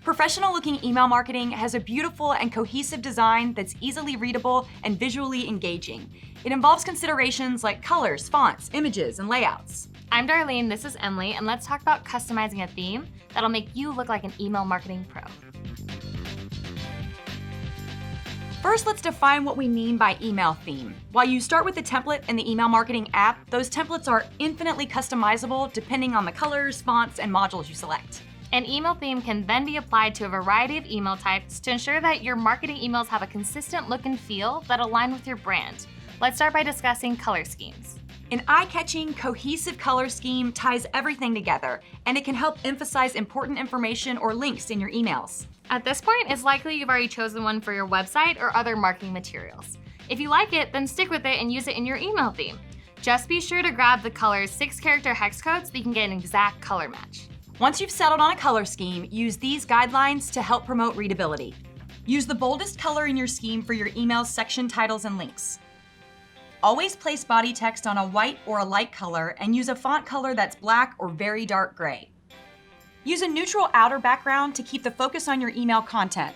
Professional-looking email marketing has a beautiful and cohesive design that's easily readable and visually engaging. It involves considerations like colors, fonts, images, and layouts. I'm Darlene, this is Emily, and let's talk about customizing a theme that'll make you look like an email marketing pro. First, let's define what we mean by email theme. While you start with a template in the email marketing app, those templates are infinitely customizable depending on the colors, fonts, and modules you select. An email theme can then be applied to a variety of email types to ensure that your marketing emails have a consistent look and feel that align with your brand. Let's start by discussing color schemes. An eye-catching, cohesive color scheme ties everything together, and it can help emphasize important information or links in your emails. At this point, it's likely you've already chosen one for your website or other marketing materials. If you like it, then stick with it and use it in your email theme. Just be sure to grab the color's 6-character hex code so you can get an exact color match. Once you've settled on a color scheme, use these guidelines to help promote readability. Use the boldest color in your scheme for your email's section titles and links. Always place body text on a white or a light color and use a font color that's black or very dark gray. Use a neutral outer background to keep the focus on your email content.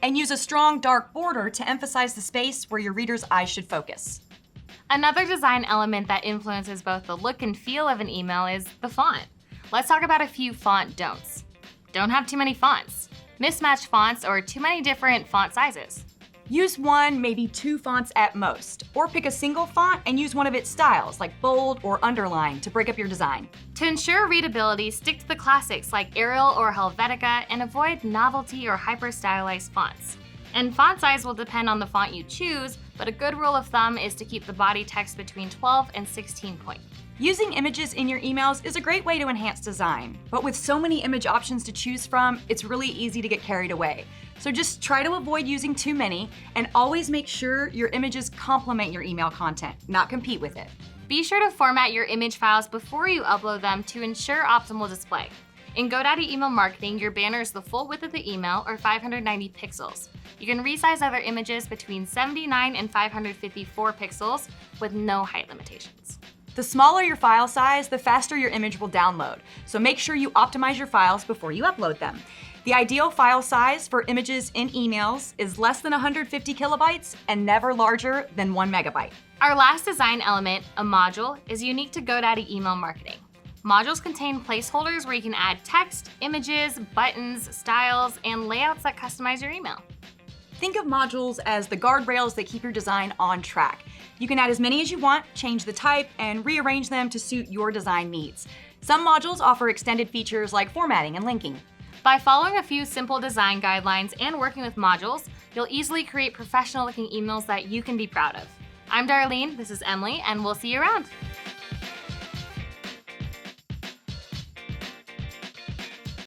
And use a strong dark border to emphasize the space where your reader's eyes should focus. Another design element that influences both the look and feel of an email is the font. Let's talk about a few font don'ts. Don't have too many fonts. Mismatched fonts or too many different font sizes. Use one, maybe 2 fonts at most, or pick a single font and use one of its styles, like bold or underline, to break up your design. To ensure readability, stick to the classics like Arial or Helvetica and avoid novelty or hyper-stylized fonts. And font size will depend on the font you choose, but a good rule of thumb is to keep the body text between 12 and 16 point. Using images in your emails is a great way to enhance design, but with so many image options to choose from, it's really easy to get carried away. So just try to avoid using too many, and always make sure your images complement your email content, not compete with it. Be sure to format your image files before you upload them to ensure optimal display. In GoDaddy email marketing, your banner is the full width of the email, or 590 pixels. You can resize other images between 79 and 554 pixels with no height limitations. The smaller your file size, the faster your image will download, so make sure you optimize your files before you upload them. The ideal file size for images in emails is less than 150 kilobytes and never larger than 1 megabyte. Our last design element, a module, is unique to GoDaddy email marketing. Modules contain placeholders where you can add text, images, buttons, styles, and layouts that customize your email. Think of modules as the guardrails that keep your design on track. You can add as many as you want, change the type, and rearrange them to suit your design needs. Some modules offer extended features like formatting and linking. By following a few simple design guidelines and working with modules, you'll easily create professional-looking emails that you can be proud of. I'm Darlene, this is Emily, and we'll see you around.